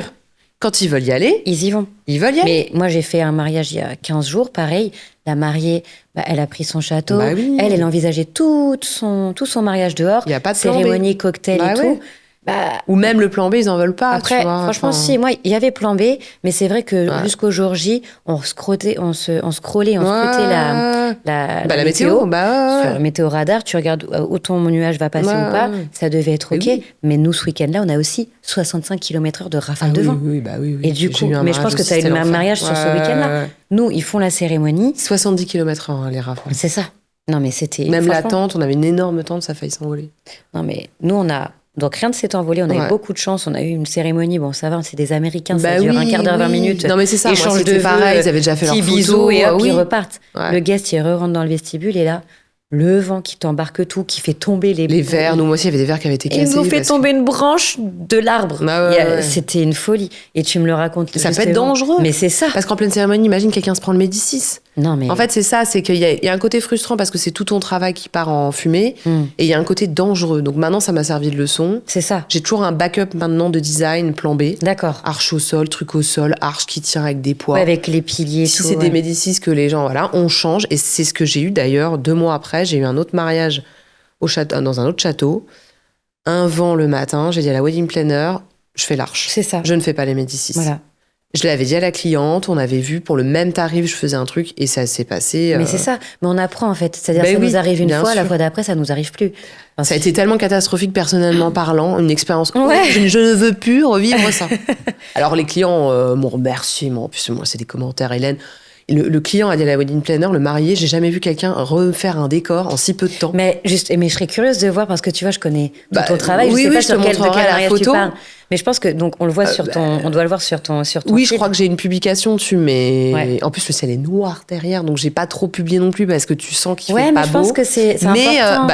S1: Quand ils veulent y aller,
S2: Ils y vont.
S1: ils veulent y aller.
S2: Mais moi, j'ai fait un mariage il y a 15 jours, pareil. La mariée, bah, elle a pris son château.
S1: Bah oui.
S2: Elle envisageait tout son mariage dehors.
S1: Il y a pas de plan B.
S2: Cérémonie, cocktail
S1: Bah
S2: et
S1: ouais.
S2: tout. Bah,
S1: Ou même le plan B, ils en veulent pas.
S2: après,
S1: tu vois,
S2: franchement,
S1: enfin.
S2: si, moi, il y avait plan B, mais c'est vrai que
S1: Ouais.
S2: jusqu'au jour J, on scrollait, on scrollait la
S1: la météo, bah ouais.
S2: sur Météo Radar, tu regardes où ton nuage va passer
S1: Ouais,
S2: ou pas,
S1: ouais.
S2: ça devait être
S1: Mais
S2: OK.
S1: oui.
S2: Mais nous, ce week-end-là, on a aussi 65 km/h de rafale de
S1: oui,
S2: vent.
S1: oui, bah oui.
S2: Et du
S1: J'ai
S2: coup,
S1: eu un
S2: mais je pense
S1: mariage
S2: que
S1: aussi,
S2: tu as eu
S1: c'était
S2: un
S1: l'enfer.
S2: mariage sur ce
S1: Ouais,
S2: week-end-là.
S1: ouais, ouais.
S2: Nous, ils font la cérémonie.
S1: 70 km/h, les rafales.
S2: C'est ça. Non, mais c'était.
S1: Même la
S2: franchement,
S1: tente, on avait une énorme tente, ça a failli s'envoler.
S2: Non, mais nous, on a. Donc rien ne s'est envolé, on a eu
S1: Ouais.
S2: beaucoup de chance, on a eu une cérémonie, bon ça va, c'est des Américains, ça
S1: Bah
S2: dure
S1: oui,
S2: un quart d'heure, 20
S1: oui.
S2: minutes.
S1: Non, mais c'est ça, moi,
S2: échange
S1: c'était
S2: de
S1: pareil,
S2: vœux,
S1: ils avaient déjà fait
S2: petits
S1: leurs
S2: bisous
S1: photos,
S2: et hop,
S1: oui.
S2: ils repartent.
S1: Ouais.
S2: Le guest, il rentre dans le vestibule et là, le vent qui t'embarque tout, qui fait tomber
S1: Les verres, nous, moi aussi, il y avait des verres qui avaient été
S2: Et
S1: cassés.
S2: il nous fait
S1: parce que-
S2: tomber une branche de l'arbre.
S1: Ah ouais, ouais.
S2: C'était une folie. Et tu me le racontes.
S1: Ça peut
S2: justement.
S1: être dangereux.
S2: Mais c'est ça.
S1: Parce qu'en pleine cérémonie, imagine quelqu'un se prend le Médicis.
S2: Non, mais.
S1: En fait, c'est ça, c'est qu'il y a un côté frustrant parce que c'est tout ton travail qui part en fumée
S2: Hmm.
S1: et il y a un côté dangereux. Donc maintenant, ça m'a servi de leçon.
S2: C'est ça.
S1: J'ai toujours un backup maintenant de design, plan B.
S2: D'accord.
S1: Arche au sol, truc au sol, arche qui tient avec des poids.
S2: Ouais, avec les piliers.
S1: Si
S2: tout,
S1: c'est des
S2: ouais.
S1: Médicis que les gens, voilà, on change. Et c'est ce que j'ai eu d'ailleurs 2 mois après. J'ai eu un autre mariage au château, dans un autre château. Un vent le matin, j'ai dit à la wedding planner, je fais l'arche.
S2: C'est ça.
S1: Je ne fais pas les Médicis.
S2: Voilà.
S1: Je l'avais dit à la cliente, on avait vu pour le même tarif, je faisais un truc et ça s'est passé.
S2: Mais c'est ça. Mais on apprend en fait. C'est-à-dire
S1: Ben
S2: ça
S1: oui,
S2: nous arrive une
S1: bien
S2: fois, la
S1: sûr.
S2: fois d'après, ça nous arrive plus. Enfin,
S1: Ça a été tellement catastrophique personnellement parlant, une expérience.
S2: Ouais.
S1: Je ne veux plus revivre ça. Alors les clients m'ont remercié, en plus moi c'est des commentaires, Hélène. Le client a dit à la wedding planner, le marié, j'ai jamais vu quelqu'un refaire un décor en si peu de temps.
S2: Mais je serais curieuse de voir parce que tu vois, je connais tout
S1: Bah,
S2: ton travail.
S1: oui,
S2: je sais
S1: oui,
S2: pas
S1: je
S2: sur
S1: te
S2: quel, de
S1: montrerai
S2: quel
S1: la
S2: mariage tu
S1: photo.
S2: parles. Mais je pense que donc on le voit sur ton, on doit le voir sur ton
S1: Oui, je
S2: site.
S1: crois que j'ai une publication dessus, mais
S2: Ouais.
S1: en plus le ciel est noir derrière, donc j'ai pas trop publié non plus parce que tu sens qu'il
S2: Ouais,
S1: fait
S2: mais
S1: pas
S2: je
S1: beau.
S2: pense que c'est
S1: Mais
S2: important.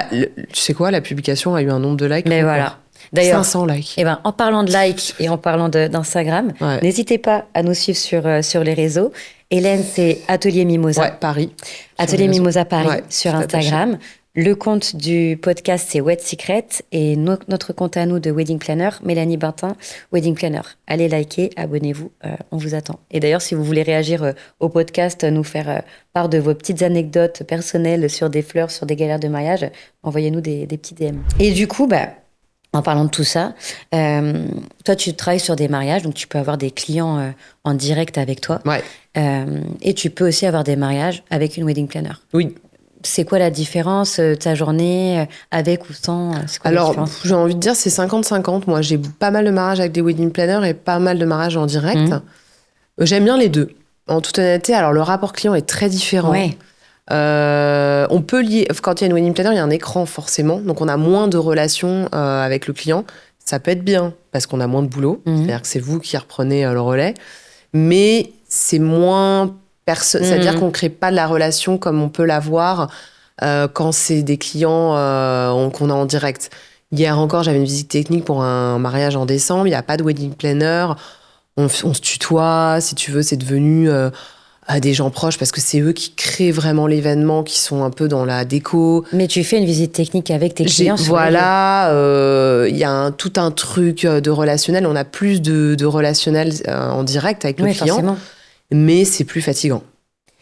S1: tu sais quoi, la publication a eu un nombre de likes.
S2: Mais
S1: record.
S2: voilà. D'ailleurs,
S1: 500 likes.
S2: eh ben, en parlant de likes et en parlant d'Instagram,
S1: Ouais.
S2: n'hésitez pas à nous suivre sur les réseaux. Hélène, c'est Atelier Mimosa.
S1: Ouais, Paris.
S2: Atelier
S1: Sur les
S2: Mimosa Paris
S1: Ouais,
S2: sur
S1: tout attaché.
S2: Instagram. Le compte du podcast, c'est Wed Secret. Et notre compte à nous de Wedding Planner, Mélanie Bintin, Wedding Planner. Allez liker, abonnez-vous, on vous attend. Et d'ailleurs, si vous voulez réagir au podcast, nous faire part de vos petites anecdotes personnelles sur des fleurs, sur des galères de mariage, envoyez-nous des petits DM. Et du coup, en parlant de tout ça, toi, tu travailles sur des mariages, donc tu peux avoir des clients en direct avec toi.
S1: Ouais.
S2: Et tu peux aussi avoir des mariages avec une wedding planner.
S1: Oui.
S2: C'est quoi la différence de ta journée avec ou sans c'est quoi la
S1: Alors,
S2: différence
S1: j'ai envie de dire, c'est 50-50. Moi, j'ai pas mal de mariages avec des wedding planners et pas mal de mariages en direct.
S2: Mhm.
S1: J'aime bien les deux. En toute honnêteté, alors le rapport client est très différent.
S2: Ouais.
S1: On peut lier, quand il y a une wedding planner, il y a un écran forcément, donc on a moins de relations avec le client. Ça peut être bien parce qu'on a moins de boulot,
S2: Mhm.
S1: c'est-à-dire que c'est vous qui reprenez le relais, mais c'est moins c'est-à-dire qu'on crée pas de la relation comme on peut l'avoir quand c'est des clients qu'on a en direct. Hier encore, j'avais une visite technique pour un mariage en décembre, il n'y a pas de wedding planner, on se tutoie, si tu veux, c'est devenu des gens proches, parce que c'est eux qui créent vraiment l'événement, qui sont un peu dans la déco.
S2: Mais tu fais une visite technique avec tes clients.
S1: Voilà, il y a tout un truc de relationnel. On a plus de relationnel en direct avec le client, forcément. Mais c'est plus fatigant.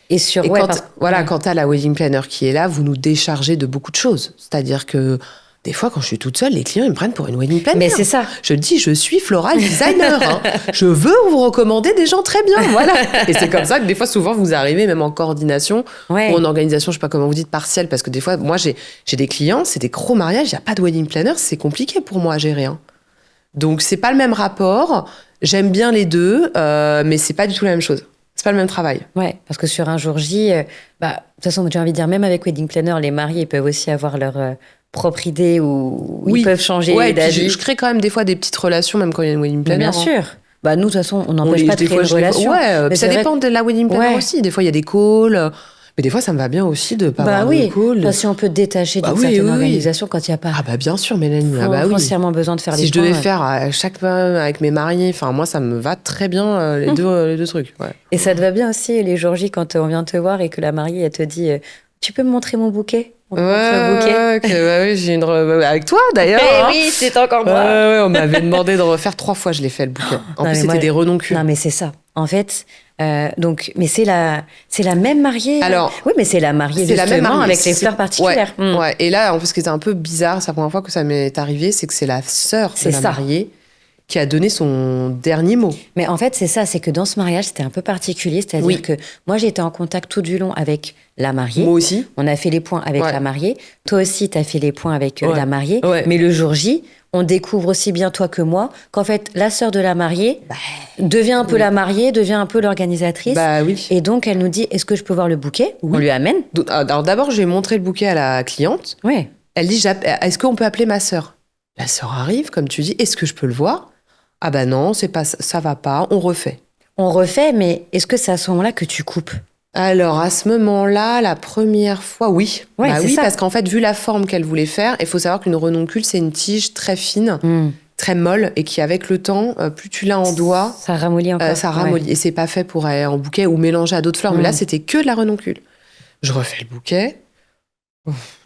S1: Et quand t'as la wedding planner qui est là, vous nous déchargez de beaucoup de choses. C'est-à-dire que des fois, quand je suis toute seule, les clients ils me prennent pour une wedding planner.
S2: Mais c'est ça.
S1: Je dis, je suis floral designer. Je veux vous recommander des gens très bien. Voilà. Et c'est comme ça que des fois, souvent, vous arrivez même en coordination ou en organisation, je sais pas comment vous dites, partielle. Parce que des fois, moi, j'ai des clients, c'est des gros mariages, il n'y a pas de wedding planner, c'est compliqué pour moi à gérer. Donc, c'est pas le même rapport. J'aime bien les deux, mais c'est pas du tout la même chose. C'est pas le même travail.
S2: Ouais, parce que sur un jour J, de toute façon, j'ai envie de dire, même avec wedding planner, les mariés peuvent aussi avoir leur propre idée ou ils peuvent changer d'avis.
S1: Je crée quand même des fois des petites relations, même quand il y a une wedding planner.
S2: Bien sûr. Nous, de toute façon, on n'empêche pas de créer une relation.
S1: Mais ça dépend de la wedding planner aussi. Des fois, il y a des calls. Mais des fois, ça me va bien aussi de pas avoir de call.
S2: Si on peut détacher d'une certaine organisation quand il n'y a pas.
S1: Bien sûr, Mélanie.
S2: Foncièrement besoin de faire
S1: si
S2: les
S1: je devais faire à chaque fois avec mes mariés, moi, ça me va très bien les deux trucs. Ouais.
S2: Et ça te va bien aussi les jours J quand on vient te voir et que la mariée elle te dit tu peux me montrer mon bouquet?
S1: J'ai une avec toi d'ailleurs.
S2: Oui, c'est encore moi.
S1: On m'avait demandé de refaire 3 fois, je l'ai fait le bouquet. En plus, c'était des renoncules.
S2: Non, mais c'est ça. En fait, mais c'est la même mariée.
S1: Alors,
S2: oui, mais c'est la mariée justement, la même mariée, avec les fleurs particulières.
S1: Ouais. Et là, en plus, ce qui était un peu bizarre, c'est la première fois que ça m'est arrivé, c'est que c'est la sœur de la mariée qui a donné son dernier mot.
S2: Mais en fait, c'est ça, c'est que dans ce mariage, c'était un peu particulier, c'est-à-dire que moi, j'ai été en contact tout du long avec la mariée.
S1: Moi aussi.
S2: On a fait les points avec la mariée. Toi aussi, tu as fait les points avec la mariée.
S1: Ouais.
S2: Mais le jour J, on découvre aussi bien toi que moi qu'en fait, la sœur de la mariée devient un peu la mariée, devient un peu l'organisatrice.
S1: Oui.
S2: Et donc, elle nous dit, est-ce que je peux voir le bouquet? On lui amène.
S1: Alors d'abord, j'ai montré le bouquet à la cliente.
S2: Oui.
S1: Elle dit, est-ce qu'on peut appeler ma sœur? La sœur arrive, comme tu dis, est-ce que je peux le voir? Non, c'est pas ça va pas, on refait.
S2: On refait, mais est-ce que c'est à ce moment-là que tu coupes?
S1: Alors, à ce moment-là, la première fois, oui.
S2: Oui,
S1: parce qu'en fait, vu la forme qu'elle voulait faire, il faut savoir qu'une renoncule, c'est une tige très fine, très molle, et qui, avec le temps, plus tu l'as en doigt...
S2: Ça ramollit encore.
S1: Ça ramollit. Et c'est pas fait pour aller en bouquet ou mélanger à d'autres fleurs. Mais là, c'était que de la renoncule. Je refais le bouquet.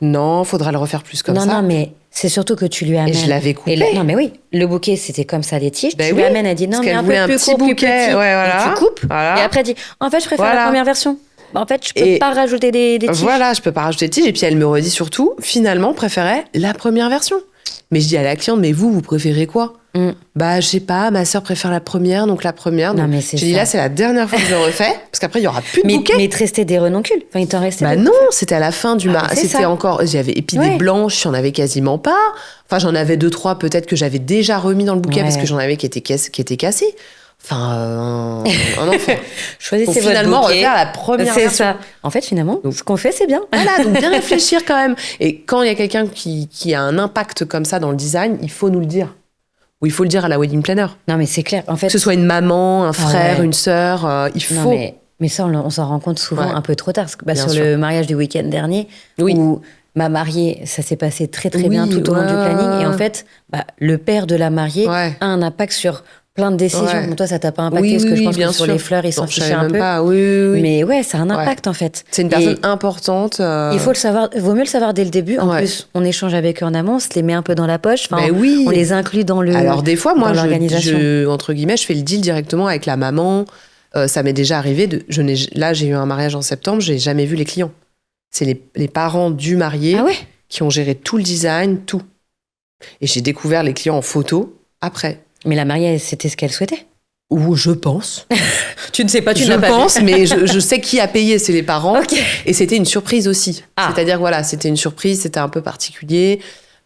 S1: Non, faudra le refaire plus comme ça.
S2: Non, mais c'est surtout que tu lui amènes...
S1: Et je l'avais coupé.
S2: Non, mais oui, le bouquet, c'était comme ça, les tiges. Tu lui amènes, elle dit, non, mais un peu plus
S1: court, plus petit.
S2: Ouais, voilà. Tu coupes, et après, elle dit, en fait, je préfère la première version. En fait, je peux pas rajouter des tiges.
S1: Voilà, je peux pas rajouter des tiges. Et puis, elle me redit surtout, finalement, préférait la première version. Mais je dis à la cliente, mais vous préférez quoi? Je sais pas, ma sœur préfère la première, donc la première.
S2: Non, mais c'est
S1: j'ai dit, là, c'est la dernière fois que je le refais, parce qu'après, il y aura plus de bouquet.
S2: Mais il te restait des renoncules. Enfin, il t'en restait
S1: non, c'était à la fin du mariage. C'était encore, et puis des blanches, j'en avais quasiment pas. Enfin, j'en avais 2-3 peut-être que j'avais déjà remis dans le bouquet parce que j'en avais qui étaient cassés. Enfin, un enfant.
S2: Choisissez votre
S1: finalement
S2: bouquet.
S1: Refaire la première
S2: c'est
S1: version.
S2: Ça. En fait, finalement, ce qu'on fait, c'est bien.
S1: Voilà, donc bien réfléchir quand même. Et quand il y a quelqu'un qui a un impact comme ça dans le design, il faut nous le dire. Ou il faut le dire à la wedding planner.
S2: Non, mais c'est clair. En fait,
S1: que ce soit une maman, un frère, une sœur, il faut.
S2: Non, mais ça, on s'en rend compte souvent un peu trop tard. Parce que, sur le mariage du week-end dernier, où ma mariée, ça s'est passé très très bien tout au long du planning. Et en fait, le père de la mariée a un impact sur plein de décisions. Bon, toi, ça t'a pas impacté parce que je pense que sur les fleurs, ils s'en fichaient un peu.
S1: Pas.
S2: Mais ça a un impact en fait.
S1: C'est une personne importante.
S2: Il faut le savoir. Vaut mieux le savoir dès le début. En plus, on échange avec eux en amont, on se les met un peu dans la poche. Enfin, on les inclut dans le.
S1: Alors des fois, moi,
S2: l'organisation.
S1: entre guillemets, je fais le deal directement avec la maman. Ça m'est déjà arrivé. Là, j'ai eu un mariage en septembre. J'ai jamais vu les clients. C'est les parents du marié qui ont géré tout le design, tout. Et j'ai découvert les clients en photo après.
S2: Mais la mariée, c'était ce qu'elle souhaitait?
S1: Ou je pense.
S2: Tu ne sais pas, tu n'as pas vu.
S1: Je pense, mais je sais qui a payé, c'est les parents. Et c'était une surprise aussi. C'est-à-dire, c'était une surprise, c'était un peu particulier.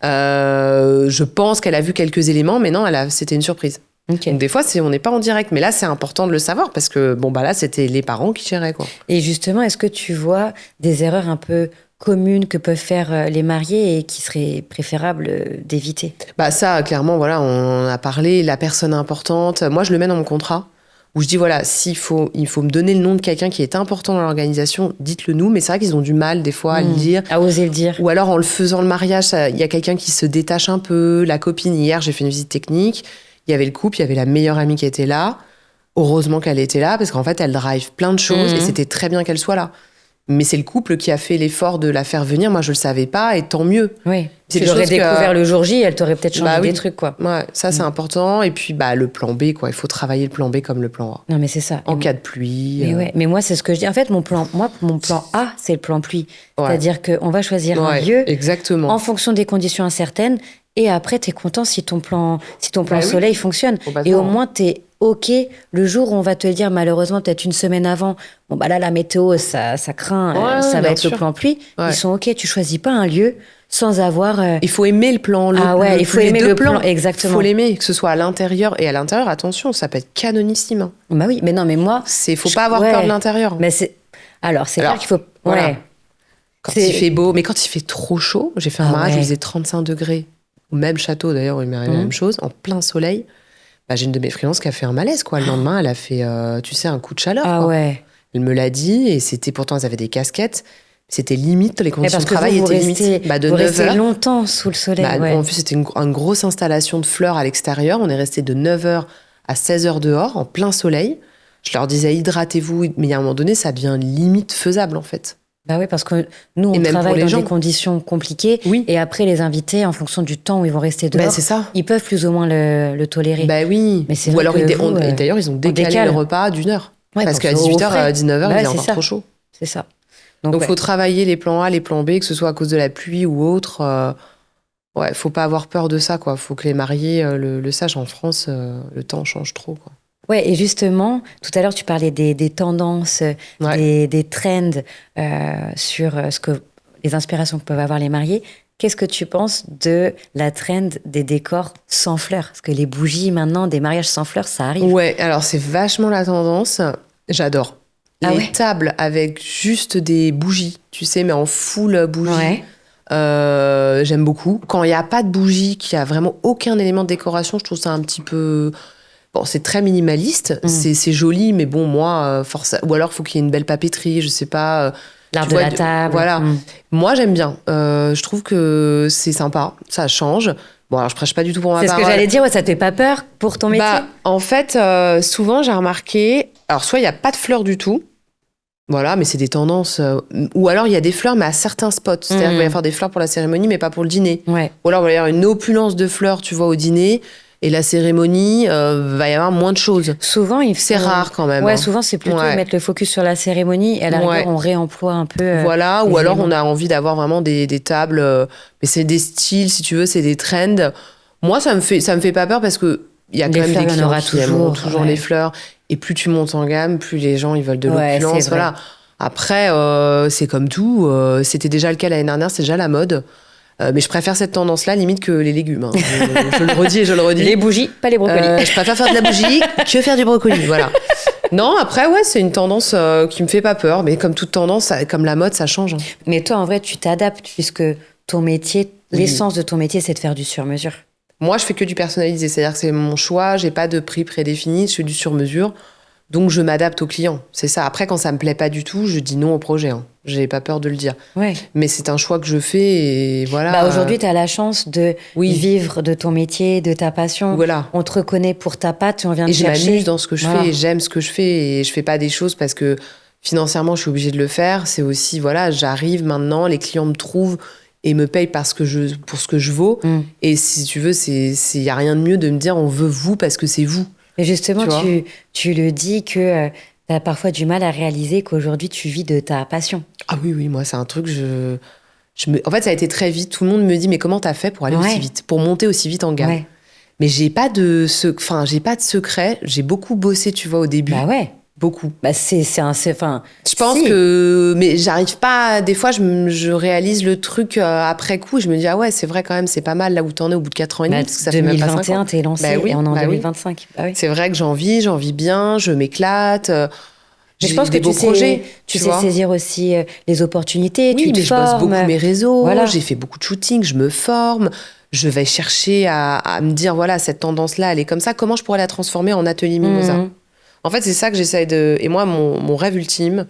S1: Je pense qu'elle a vu quelques éléments, mais non, c'était une surprise. Donc des fois, on n'est pas en direct. Mais là, c'est important de le savoir parce que, là, c'était les parents qui géraient, quoi.
S2: Et justement, est-ce que tu vois des erreurs un peu communes que peuvent faire les mariés et qui seraient préférables d'éviter?
S1: Ça, clairement, on en a parlé. La personne importante, moi, je le mets dans mon contrat où je dis, il faut me donner le nom de quelqu'un qui est important dans l'organisation, dites-le nous. Mais c'est vrai qu'ils ont du mal, des fois, à le dire.
S2: À oser le dire.
S1: Ou alors, en le faisant le mariage, il y a quelqu'un qui se détache un peu. La copine, hier, j'ai fait une visite technique. Il y avait le couple, il y avait la meilleure amie qui était là. heureusement qu'elle était là, parce qu'en fait, elle drive plein de choses, et c'était très bien qu'elle soit là. Mais c'est le couple qui a fait l'effort de la faire venir. Moi, je le savais pas, et tant mieux.
S2: Oui.
S1: C'est
S2: Tu l'aurais découvert le jour J, elle t'aurait peut-être changé des trucs, quoi.
S1: Ouais, ça, c'est important. Et puis, le plan B, quoi. Il faut travailler le plan B comme le plan A.
S2: Non, mais c'est ça.
S1: En cas de pluie.
S2: Mais moi, c'est ce que je dis. En fait, mon plan A, c'est le plan pluie.
S1: Ouais.
S2: C'est-à-dire qu'on va choisir un lieu
S1: exactement.
S2: en fonction des conditions incertaines. Et après, t'es content si ton plan soleil fonctionne. Et au moins, t'es OK le jour où on va te dire, malheureusement, peut-être une semaine avant, bon, là, la météo, ça craint, ça va être le plan pluie. Ils sont OK. Tu choisis pas un lieu sans avoir...
S1: Il faut aimer le plan.
S2: Il faut aimer le plan, exactement.
S1: Il faut l'aimer, que ce soit à l'intérieur. Et à l'intérieur, attention, ça peut être canonissime. Hein.
S2: Bah oui, mais non, mais moi...
S1: Faut pas avoir peur de l'intérieur.
S2: Mais c'est clair qu'il faut...
S1: Voilà. Quand il fait beau, mais quand il fait trop chaud, j'ai fait un mariage où il faisait 35 degrés. Au même château, d'ailleurs, il m'est arrivé la même chose, en plein soleil. J'ai une de mes freelances qui a fait un malaise, quoi. Le lendemain, elle a fait, un coup de chaleur.
S2: Ah
S1: quoi.
S2: Ouais.
S1: Elle me l'a dit, et c'était pourtant, elles avaient des casquettes. C'était limite, les conditions de travail étaient limite.
S2: Vous restez longtemps sous le soleil.
S1: En plus, c'était une grosse installation de fleurs à l'extérieur. On est resté de 9h à 16h dehors, en plein soleil. Je leur disais, hydratez-vous. Mais à un moment donné, ça devient limite faisable, en fait.
S2: Bah oui, parce que nous, on travaille dans des conditions compliquées.
S1: Oui.
S2: Et après, les invités, en fonction du temps où ils vont rester dehors,
S1: c'est ça.
S2: Ils peuvent plus ou moins le tolérer.
S1: Bah oui.
S2: Mais c'est
S1: Ou alors,
S2: et
S1: d'ailleurs, ils ont décalé le repas d'1 heure.
S2: Ouais,
S1: parce qu'à 18h, à 19h, il est encore trop chaud.
S2: C'est ça.
S1: Donc, faut travailler les plans A, les plans B, que ce soit à cause de la pluie ou autre. Faut pas avoir peur de ça, quoi. Faut que les mariés le sachent. En France, le temps change trop, quoi.
S2: Ouais, et justement, tout à l'heure, tu parlais des tendances, des trends sur les inspirations que peuvent avoir les mariés. Qu'est-ce que tu penses de la trend des décors sans fleurs? Parce que les bougies, maintenant, des mariages sans fleurs, ça arrive.
S1: Ouais, alors c'est vachement la tendance. J'adore. Les tables avec juste des bougies, tu sais, mais en full bougie. J'aime beaucoup. Quand il n'y a pas de bougie, qu'il n'y a vraiment aucun élément de décoration, je trouve ça un petit peu... Bon, c'est très minimaliste, c'est joli, mais bon, moi, ou alors il faut qu'il y ait une belle papeterie, je sais pas.
S2: L'art de la table.
S1: Voilà. Moi, j'aime bien. Je trouve que c'est sympa, ça change. Bon, alors je prêche pas du tout pour ma part.
S2: C'est ce que j'allais dire, ça te fait pas peur pour ton métier?
S1: En fait, souvent, j'ai remarqué, alors soit il n'y a pas de fleurs du tout, voilà, mais c'est des tendances. Ou alors il y a des fleurs, mais à certains spots. C'est-à-dire qu'il va y avoir des fleurs pour la cérémonie, mais pas pour le dîner.
S2: Ouais.
S1: Ou alors il va y avoir une opulence de fleurs, tu vois, au dîner. Et la cérémonie, va y avoir moins de choses.
S2: Souvent,
S1: c'est rare quand même.
S2: Ouais, souvent, c'est plutôt mettre le focus sur la cérémonie. Et à la rigueur, on réemploie un peu.
S1: Voilà, ou alors on a envie d'avoir vraiment des tables. Mais c'est des styles, si tu veux, c'est des trends. Moi, ça me fait pas peur parce que il y a quand même des clients qui aiment toujours les fleurs. Et plus tu montes en gamme, plus les gens ils veulent de l'opulence. Voilà. Après, c'est comme tout. C'était déjà le cas l'année dernière, c'est déjà la mode. Mais je préfère cette tendance-là, limite, que les légumes. Hein. Je le redis et je le redis.
S2: Les bougies, pas les brocolis.
S1: Je préfère faire de la bougie que faire du brocoli, voilà. Non, après, c'est une tendance qui me fait pas peur. Mais comme toute tendance, comme la mode, ça change. Hein.
S2: Mais toi, en vrai, tu t'adaptes puisque ton métier, l'essence de ton métier, c'est de faire du sur-mesure.
S1: Moi, je fais que du personnalisé. C'est-à-dire que c'est mon choix. J'ai pas de prix prédéfini. Je fais du sur-mesure. Donc, je m'adapte aux clients. C'est ça. Après, quand ça me plaît pas du tout, je dis non au projet. Hein. J'ai pas peur de le dire.
S2: Ouais.
S1: Mais c'est un choix que je fais et voilà.
S2: Aujourd'hui, tu as la chance de vivre de ton métier, de ta passion.
S1: Voilà.
S2: On te reconnaît pour ta patte, on vient te chercher.
S1: Et je m'amuse dans ce que je fais et j'aime ce que je fais et je fais pas des choses parce que financièrement, je suis obligée de le faire. C'est aussi, j'arrive maintenant, les clients me trouvent et me payent pour ce que je vaux. Et si tu veux, y a rien de mieux de me dire on veut vous parce que c'est vous.
S2: Et justement, tu le dis que tu as parfois du mal à réaliser qu'aujourd'hui, tu vis de ta passion.
S1: Ah oui, moi, c'est un truc, en fait, ça a été très vite. Tout le monde me dit, mais comment t'as fait pour aller aussi vite, pour monter aussi vite en gamme? Mais j'ai pas de secret. J'ai beaucoup bossé, tu vois, au début.
S2: Bah ouais.
S1: Beaucoup.
S2: Je
S1: pense que... Mais j'arrive pas... Des fois, je réalise le truc après coup. Je me dis, ah ouais, c'est vrai quand même, c'est pas mal là où t'en es au bout de 4 ans et demi. Parce que ça
S2: 2021,
S1: fait même pas 5 ans.
S2: T'es lancé et on est en 2025. Bah oui.
S1: C'est vrai que j'en vis bien, je m'éclate.
S2: Mais je pense que tu sais saisir aussi les opportunités.
S1: Oui,
S2: je bosse
S1: beaucoup mes réseaux. Voilà. J'ai fait beaucoup de shooting, je me forme. Je vais chercher à me dire, voilà, cette tendance-là, elle est comme ça. Comment je pourrais la transformer en atelier Mimosa? En fait, c'est ça que j'essaye de... Et moi, mon rêve ultime,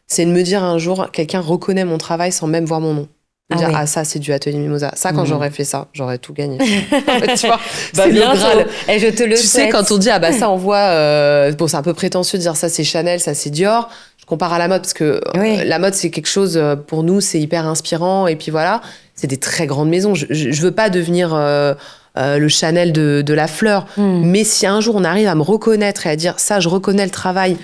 S1: c'est de me dire un jour, quelqu'un reconnaît mon travail sans même voir mon nom. De
S2: Ah
S1: dire,
S2: oui.
S1: ça, c'est du atelier Mimosa. Ça, quand j'aurais fait ça, j'aurais tout gagné. Tu vois,
S2: Bah,
S1: c'est le
S2: bientôt.
S1: Graal.
S2: Et je te le
S1: Tu sais,
S2: souhaite.
S1: quand on dit, ça, on voit... bon, c'est un peu prétentieux de dire ça, c'est Chanel, ça, c'est Dior. Je compare à la mode, parce que
S2: Oui.
S1: la mode, c'est quelque chose, pour nous, c'est hyper inspirant. Et puis voilà, c'est des très grandes maisons. Je veux pas devenir le Chanel de la fleur. Mais si un jour, on arrive à me reconnaître et à dire, ça, je reconnais le travail...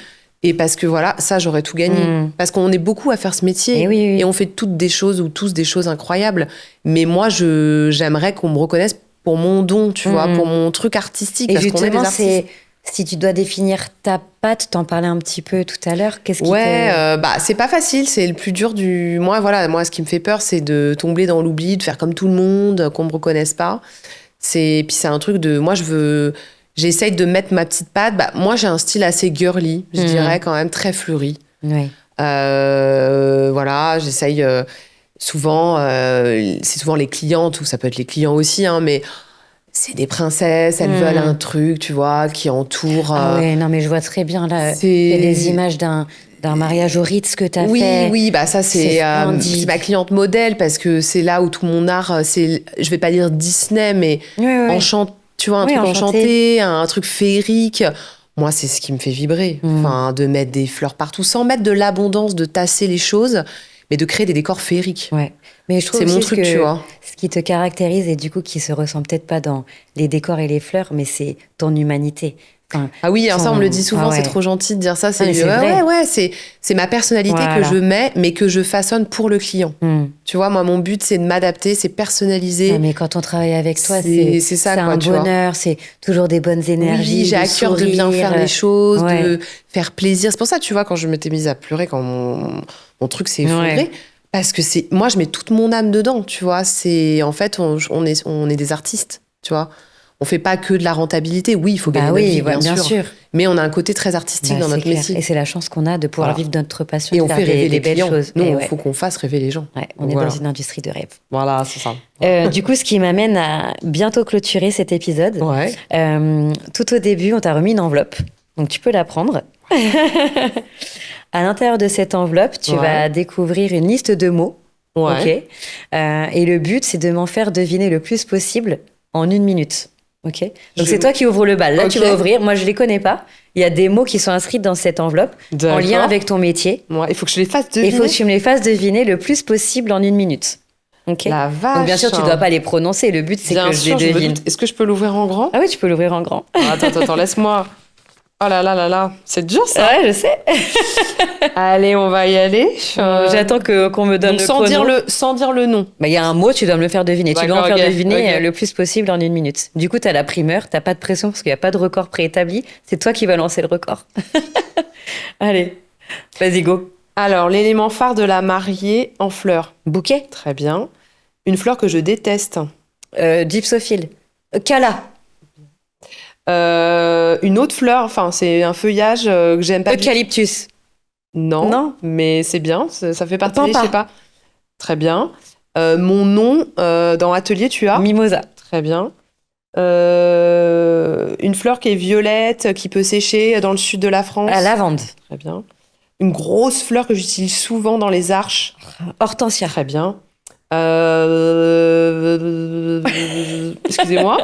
S1: Et parce que voilà, ça, j'aurais tout gagné. Parce qu'on est beaucoup à faire ce métier.
S2: Et, oui.
S1: Et on fait toutes des choses ou tous des choses incroyables. Mais moi, j'aimerais qu'on me reconnaisse pour mon don, tu vois, pour mon truc artistique.
S2: Et
S1: parce qu'on est des
S2: justement,
S1: artistes.
S2: si tu dois définir ta patte, t'en parlais un petit peu tout à l'heure, qu'est-ce qui
S1: C'est pas facile, c'est le plus dur du... Moi, ce qui me fait peur, c'est de tomber dans l'oubli, de faire comme tout le monde, qu'on me reconnaisse pas. Puis c'est un truc de... Moi, j'essaye de mettre ma petite patte. Moi, j'ai un style assez girly, je dirais, quand même très fleuri.
S2: Oui.
S1: Voilà, j'essaye souvent, c'est souvent les clientes, ou ça peut être les clients aussi, hein, mais c'est des princesses, elles veulent un truc, tu vois, qui entoure.
S2: Ah ouais, non, mais je vois très bien là. Il y a des images d'un mariage au Ritz que tu as fait.
S1: Oui, ça c'est ma cliente modèle, parce que c'est là où tout mon art, je vais pas dire Disney, mais tu vois, un truc enchanté, un truc féerique. Moi, c'est ce qui me fait vibrer. Enfin, de mettre des fleurs partout, sans mettre de l'abondance, de tasser les choses, mais de créer des décors féeriques.
S2: Ouais. Mais je trouve
S1: c'est
S2: aussi
S1: mon truc, tu vois.
S2: Ce qui te caractérise, et du coup, qui se ressent peut-être pas dans les décors et les fleurs, mais c'est ton humanité. Enfin,
S1: ah oui, ça on me le dit souvent, c'est trop gentil de dire ça. C'est c'est ma personnalité que je mets, mais que je façonne pour le client. Tu vois, moi, mon but, c'est de m'adapter, c'est personnaliser.
S2: Non, mais quand on travaille avec toi,
S1: c'est
S2: un bonheur, c'est toujours des bonnes énergies.
S1: Oui, j'ai à cœur de bien faire les choses, de faire plaisir. C'est pour ça, tu vois, quand je m'étais mise à pleurer, quand mon truc s'est effondré, parce que moi, je mets toute mon âme dedans, tu vois. En fait, on est des artistes, tu vois. On fait pas que de la rentabilité. Oui, il faut gagner notre vie, bien sûr. Mais on a un côté très artistique dans notre métier.
S2: Et c'est la chance qu'on a de pouvoir vivre notre passion.
S1: Et on fait rêver les
S2: belles
S1: clients.
S2: choses.
S1: Nous, il faut qu'on fasse rêver les gens.
S2: Ouais, on est dans une industrie de rêve.
S1: Voilà, c'est ça.
S2: Du coup, ce qui m'amène à bientôt clôturer cet épisode.
S1: Ouais.
S2: Tout au début, on t'a remis une enveloppe. Donc, tu peux la prendre. À l'intérieur de cette enveloppe, tu vas découvrir une liste de mots.
S1: Ouais.
S2: Ok. Et le but, c'est de m'en faire deviner le plus possible en 1 minute. Ok. Donc c'est toi qui ouvres le bal. Là, tu vas ouvrir. Moi, je les connais pas. Il y a des mots qui sont inscrits dans cette enveloppe en lien avec ton métier.
S1: Ouais, il faut que je les fasse deviner.
S2: Il faut que tu me les fasses deviner le plus possible en 1 minute. Ok.
S1: La vache.
S2: Donc bien sûr, tu dois pas les prononcer. Le but, c'est que je les devine.
S1: Est-ce que je peux l'ouvrir en grand ?
S2: Ah oui, tu peux l'ouvrir en grand.
S1: Attends, laisse-moi. Oh là, c'est dur ça.
S2: Ouais, je sais.
S1: Allez, on va y aller.
S2: J'attends qu'on me donne
S1: donc, sans dire le nom.
S2: Il y a un mot, tu dois me le faire deviner. Tu dois me faire deviner le plus possible en 1 minute. Du coup, tu as la primeur, tu n'as pas de pression parce qu'il n'y a pas de record préétabli. C'est toi qui vas lancer le record. Allez, vas-y, go.
S1: Alors, l'élément phare de la mariée en fleurs.
S2: Bouquet.
S1: Très bien. Une fleur que je déteste.
S2: Gypsophile. Cala.
S1: Une autre fleur, enfin, c'est un feuillage que j'aime pas.
S2: Eucalyptus.
S1: Non, mais c'est bien, ça fait partie, je sais pas. Très bien. Mon nom, dans Atelier, tu as ?
S2: Mimosa.
S1: Très bien. Une fleur qui est violette, qui peut sécher dans le sud de la France.
S2: La lavande.
S1: Très bien. Une grosse fleur que j'utilise souvent dans les arches.
S2: Hortensia.
S1: Très bien. Excusez-moi.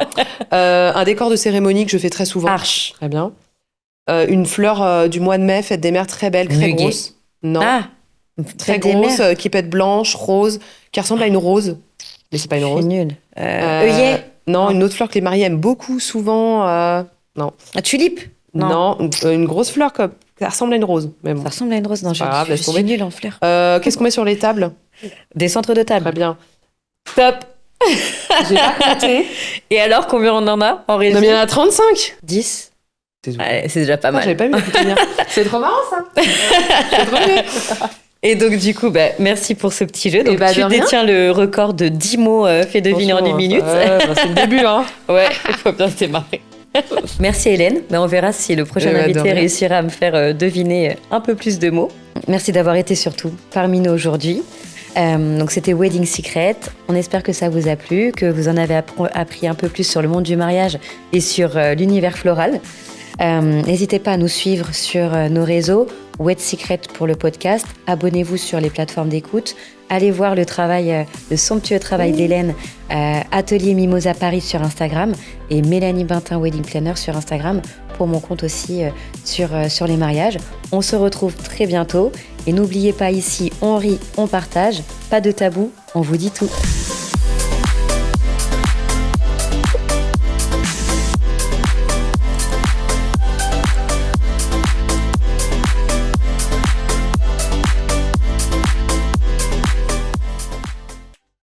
S1: Un décor de cérémonie que je fais très souvent.
S2: Arche.
S1: Très bien. Une fleur du mois de mai, fête des mères, très belle, très grosse. Non. Très grosse, qui peut être blanche, rose, qui ressemble à une rose. Mais c'est pas une rose.
S2: C'est nul. Œillet.
S1: Non, une autre fleur que les mariés aiment beaucoup, souvent. Non.
S2: Un tulipe.
S1: Non, une grosse fleur qui ressemble à une rose. Mais bon.
S2: Ça ressemble à une rose. Non, je suis nulle en fleurs.
S1: Qu'est-ce qu'on met sur les tables ?
S2: Des centres de table.
S1: Très bien.
S2: Top.
S1: J'ai pas compté.
S2: Et alors, combien on en a en régie ?
S1: Non, mais il y en a 35.
S2: 10. C'est déjà pas mal.
S1: J'avais pas vu venir. C'est trop marrant, ça. C'est trop bien.
S2: Et donc, du coup, merci pour ce petit jeu. Donc, tu détiens le record de 10 mots faits deviner en 1 minute.
S1: C'est le début, hein.
S2: Ouais, il faut bien se démarrer. Merci Hélène. On verra si le prochain invité réussira à me faire deviner un peu plus de mots. Merci d'avoir été surtout parmi nous aujourd'hui. Donc c'était Wedding Secret. On espère que ça vous a plu, que vous en avez appris un peu plus sur le monde du mariage et sur l'univers floral. N'hésitez pas à nous suivre sur nos réseaux, Wed Secret pour le podcast. Abonnez-vous sur les plateformes d'écoute. Allez voir le somptueux travail d'Hélène, Atelier Mimosa Paris sur Instagram et Mélanie Bintin Wedding Planner sur Instagram pour mon compte aussi sur les mariages. On se retrouve très bientôt et n'oubliez pas ici, on rit, on partage, pas de tabou, on vous dit tout.